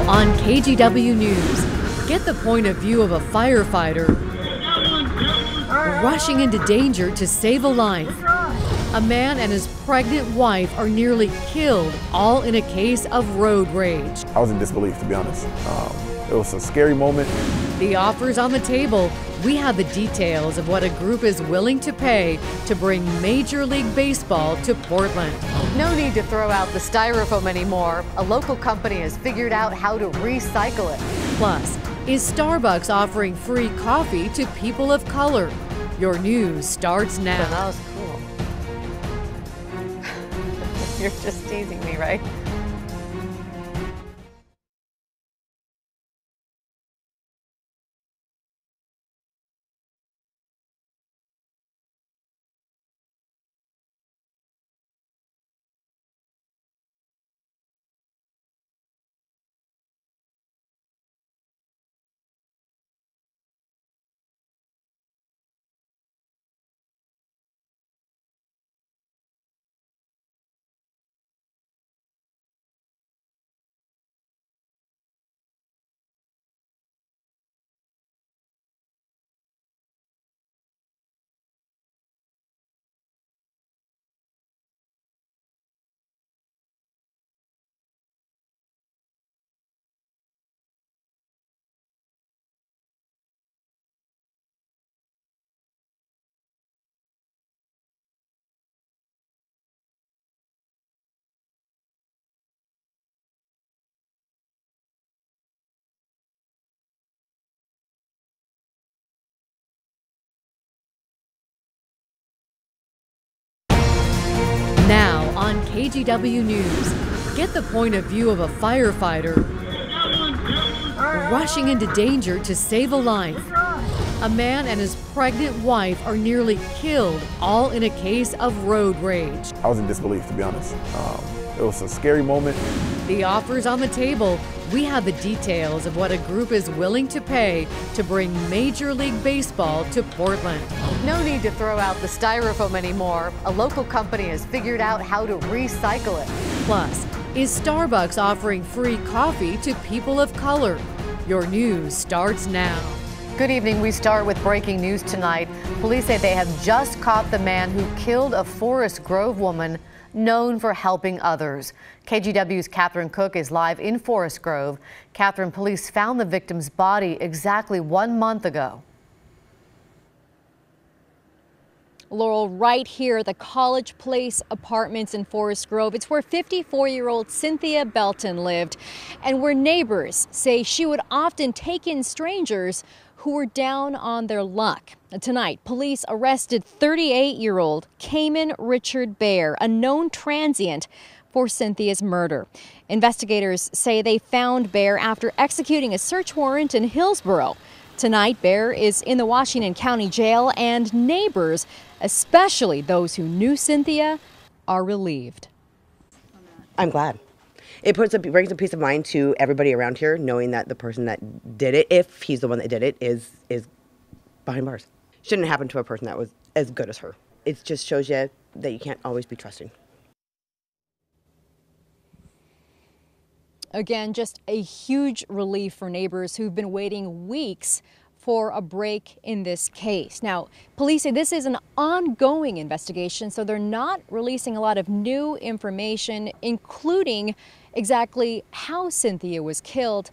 On KGW News, get the point of view of a firefighter rushing into danger to save a life. A man and his pregnant wife are nearly killed, all in a case of road rage. I was in disbelief, to be honest. It was a scary moment. The offer's on the table. We have the details of what a group is willing to pay to bring Major League Baseball to Portland. No need to throw out the styrofoam anymore. A local company has figured out how to recycle it. Plus, is Starbucks offering free coffee to people of color? Your news starts now. That was cool. You're just teasing me, right? Now on KGW News, get the point of view of a firefighter rushing into danger to save a life. A man and his pregnant wife are nearly killed, all in a case of road rage. I was in disbelief, to be honest. It was a scary moment. The offer's on the table. We have the details of what a group is willing to pay to bring Major League Baseball to Portland. No need to throw out the styrofoam anymore. A local company has figured out how to recycle it. Plus, is Starbucks offering free coffee to people of color? Your news starts now. Good evening. We start with breaking news tonight. Police say they have just caught the man who killed a Forest Grove woman known for helping others. KGW's Catherine Cook is live in Forest Grove. Catherine, police found the victim's body exactly 1 month ago. Laurel, right here, the College Place Apartments in Forest Grove. It's where 54-year-old Cynthia Belton lived and where neighbors say she would often take in strangers who were down on their luck. Tonight, police arrested 38-year-old Cayman Richard Bear, a known transient for Cynthia's murder. Investigators say they found Bear after executing a search warrant in Hillsborough. Tonight, Bear is in the Washington County Jail, and neighbors, especially those who knew Cynthia, are relieved. I'm glad. It brings a peace of mind to everybody around here, knowing that the person that did it, if he's the one that did it, is behind bars. Shouldn't happen to a person that was as good as her. It just shows you that you can't always be trusting. Again, just a huge relief for neighbors who've been waiting weeks for a break in this case. Now, police say this is an ongoing investigation, so they're not releasing a lot of new information, including exactly how Cynthia was killed,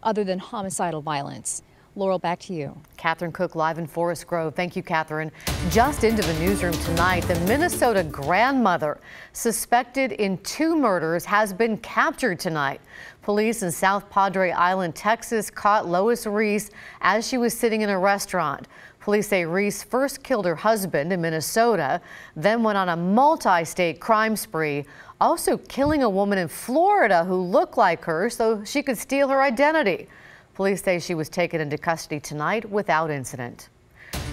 other than homicidal violence. Laurel, back to you. Catherine Cook live in Forest Grove. Thank you, Catherine. Just into the newsroom tonight, the Minnesota grandmother suspected in 2 murders has been captured tonight. Police in South Padre Island, Texas, caught Lois Reese as she was sitting in a restaurant. Police say Reese first killed her husband in Minnesota, then went on a multi-state crime spree, also killing a woman in Florida who looked like her so she could steal her identity. Police say she was taken into custody tonight without incident.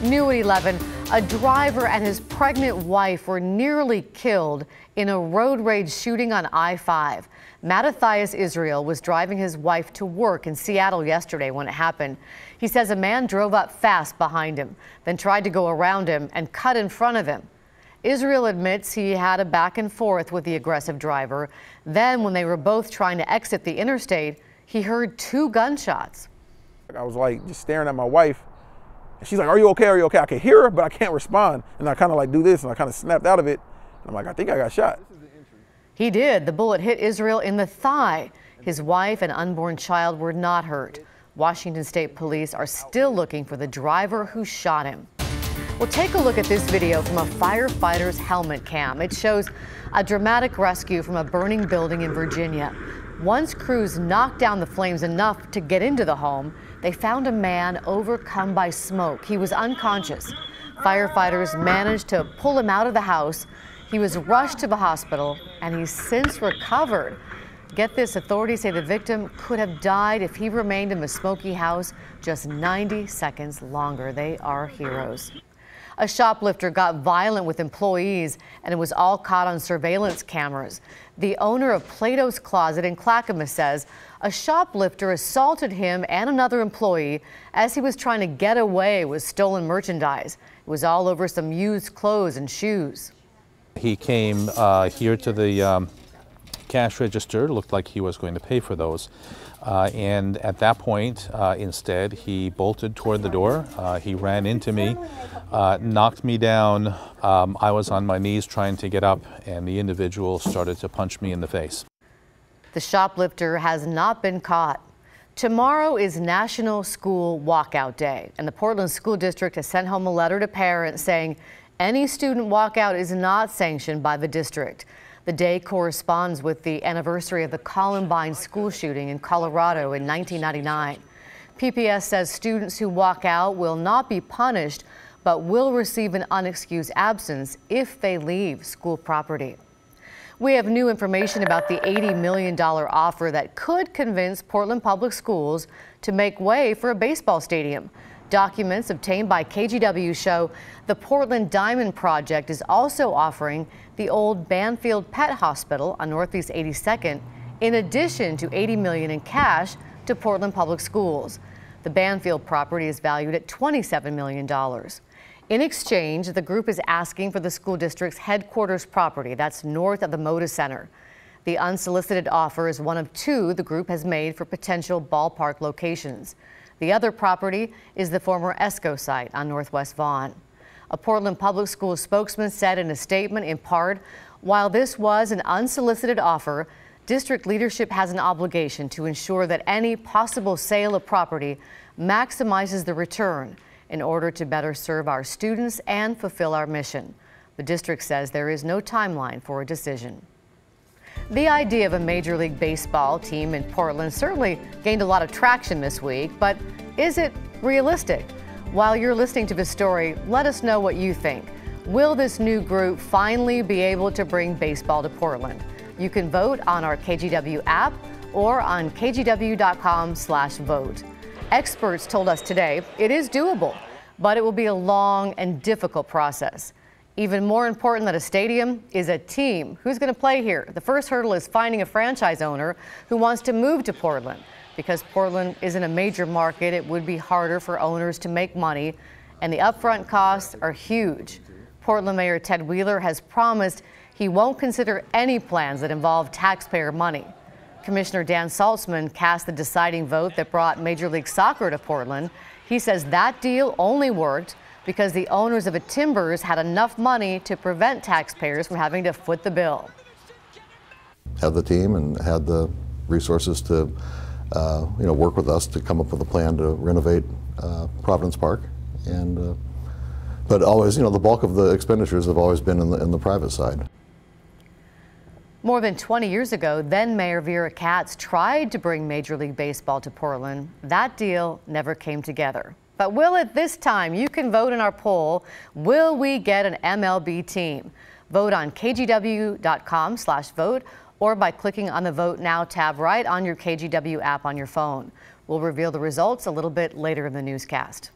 New at 11, a driver and his pregnant wife were nearly killed in a road rage shooting on I-5. Mattathias Israel was driving his wife to work in Seattle yesterday when it happened. He says a man drove up fast behind him, then tried to go around him and cut in front of him. Israel admits he had a back and forth with the aggressive driver. Then when they were both trying to exit the interstate, He heard 2 gunshots. I was like just staring at my wife. And she's like, "Are you okay? Are you okay?" I can hear her, but I can't respond. And I kind of like do this, and I kind of snapped out of it. And I'm like, I think I got shot. He did. The bullet hit Israel in the thigh. His wife and unborn child were not hurt. Washington State Police are still looking for the driver who shot him. Well, take a look at this video from a firefighter's helmet cam. It shows a dramatic rescue from a burning building in Virginia. Once crews knocked down the flames enough to get into the home, they found a man overcome by smoke. He was unconscious. Firefighters managed to pull him out of the house. He was rushed to the hospital, and he's since recovered. Get this, authorities say the victim could have died if he remained in the smoky house just 90 seconds longer. They are heroes. A shoplifter got violent with employees, and it was all caught on surveillance cameras. The owner of Plato's Closet in Clackamas says a shoplifter assaulted him and another employee as he was trying to get away with stolen merchandise. It was all over some used clothes and shoes. He came here to the cash register, looked like he was going to pay for those. And at that point, instead, he bolted toward the door. He ran into me, knocked me down. I was on my knees trying to get up, and the individual started to punch me in the face. The shoplifter has not been caught. Tomorrow is National School Walkout Day, and the Portland School District has sent home a letter to parents saying any student walkout is not sanctioned by the district. The day corresponds with the anniversary of the Columbine school shooting in Colorado in 1999. PPS says students who walk out will not be punished, but will receive an unexcused absence if they leave school property. We have new information about the $80 million offer that could convince Portland Public Schools to make way for a baseball stadium. Documents obtained by KGW show the Portland Diamond Project is also offering the old Banfield Pet Hospital on Northeast 82nd, in addition to $80 million in cash to Portland Public Schools. The Banfield property is valued at $27 million. In exchange, the group is asking for the school district's headquarters property that's north of the Moda Center. The unsolicited offer is one of 2 the group has made for potential ballpark locations. The other property is the former ESCO site on Northwest Vaughan. A Portland Public Schools spokesman said in a statement, in part, while this was an unsolicited offer, district leadership has an obligation to ensure that any possible sale of property maximizes the return in order to better serve our students and fulfill our mission. The district says there is no timeline for a decision. The idea of a Major League Baseball team in Portland certainly gained a lot of traction this week, but is it realistic? While you're listening to this story, let us know what you think. Will this new group finally be able to bring baseball to Portland? You can vote on our KGW app or on kgw.com/vote. Experts told us today it is doable, but it will be a long and difficult process. Even more important than a stadium is a team. Who's going to play here? The first hurdle is finding a franchise owner who wants to move to Portland. Because Portland isn't a major market, it would be harder for owners to make money, and the upfront costs are huge. Portland Mayor Ted Wheeler has promised he won't consider any plans that involve taxpayer money. Commissioner Dan Saltzman cast the deciding vote that brought Major League Soccer to Portland. He says that deal only worked because the owners of the Timbers had enough money to prevent taxpayers from having to foot the bill. Had the team and had the resources to work with us to come up with a plan to renovate Providence Park. And but always, the bulk of the expenditures have always been in the private side. More than 20 years ago, then Mayor Vera Katz tried to bring Major League Baseball to Portland. That deal never came together. But will it this time? You can vote in our poll. Will we get an MLB team? Vote on kgw.com/vote or by clicking on the Vote Now tab right on your KGW app on your phone. We'll reveal the results a little bit later in the newscast.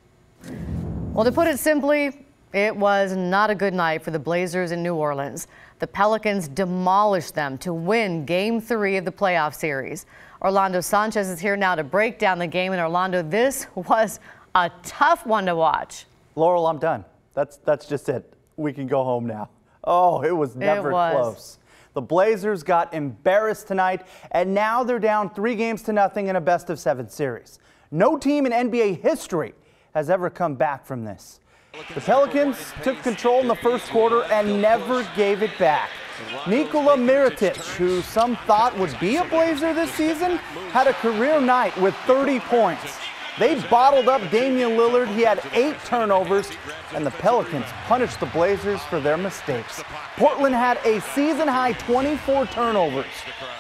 Well, to put it simply, it was not a good night for the Blazers in New Orleans. The Pelicans demolished them to win Game 3 of the playoff series. Orlando Sanchez is here now to break down the game in Orlando. This was a tough one to watch. Laurel, I'm done. That's just it. We can go home now. Oh, it was never close. The Blazers got embarrassed tonight, and now they're down 3-0 in a best-of-7 series. No team in NBA history has ever come back from this. The Pelicans took control in the first quarter and never gave it back. Nikola Mirotic, who some thought would be a Blazer this season, had a career night with 30 points. They bottled up Damian Lillard. He had 8 turnovers, and the Pelicans punished the Blazers for their mistakes. Portland had a season-high 24 turnovers,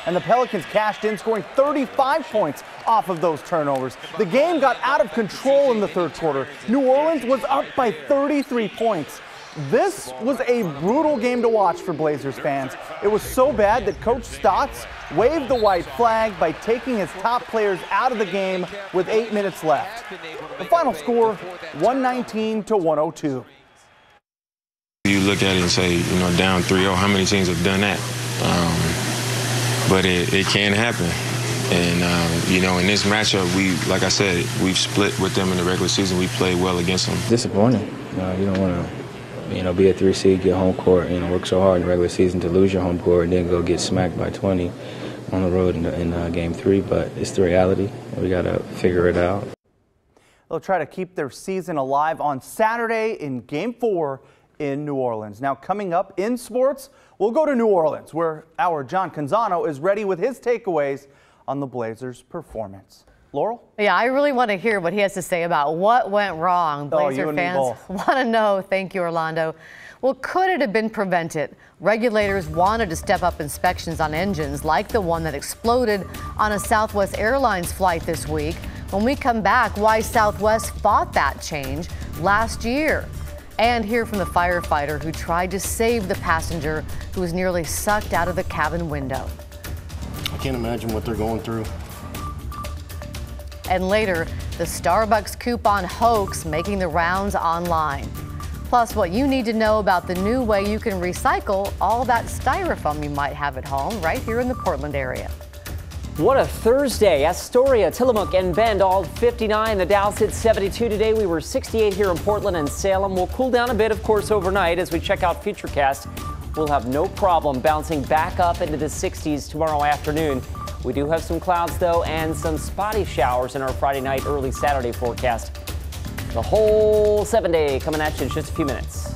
and the Pelicans cashed in, scoring 35 points off of those turnovers. The game got out of control in the third quarter. New Orleans was up by 33 points. This was a brutal game to watch for Blazers fans. It was so bad that Coach Stotts waved the white flag by taking his top players out of the game with 8 minutes left. The final score, 119-102. You look at it and say, down 3-0, how many teams have done that? But it can happen. And, in this matchup, like I said, we've split with them in the regular season. We played well against them. Disappointing. You don't want to be a 3 seed, get home court, work so hard in the regular season to lose your home court and then go get smacked by 20 on the road in Game 3. But it's the reality. We got to figure it out. They'll try to keep their season alive on Saturday in Game 4 in New Orleans. Now, coming up in sports, we'll go to New Orleans, where our John Canzano is ready with his takeaways on the Blazers' performance. Laurel? Yeah, I really want to hear what he has to say about what went wrong. Blazer fans want to know. Thank you, Orlando. Well, could it have been prevented? Regulators wanted to step up inspections on engines like the one that exploded on a Southwest Airlines flight this week. When we come back, why Southwest fought that change last year. And hear from the firefighter who tried to save the passenger who was nearly sucked out of the cabin window. I can't imagine what they're going through. And later, the Starbucks coupon hoax making the rounds online. Plus, what you need to know about the new way you can recycle all that styrofoam you might have at home right here in the Portland area. What a Thursday. Astoria, Tillamook, and Bend all 59. The Dow's hit 72 today. We were 68 here in Portland and Salem. We'll cool down a bit, of course, overnight as we check out Futurecast. We'll have no problem bouncing back up into the 60s tomorrow afternoon. We do have some clouds, though, and some spotty showers in our Friday night, early Saturday forecast. The whole 7-day coming at you in just a few minutes.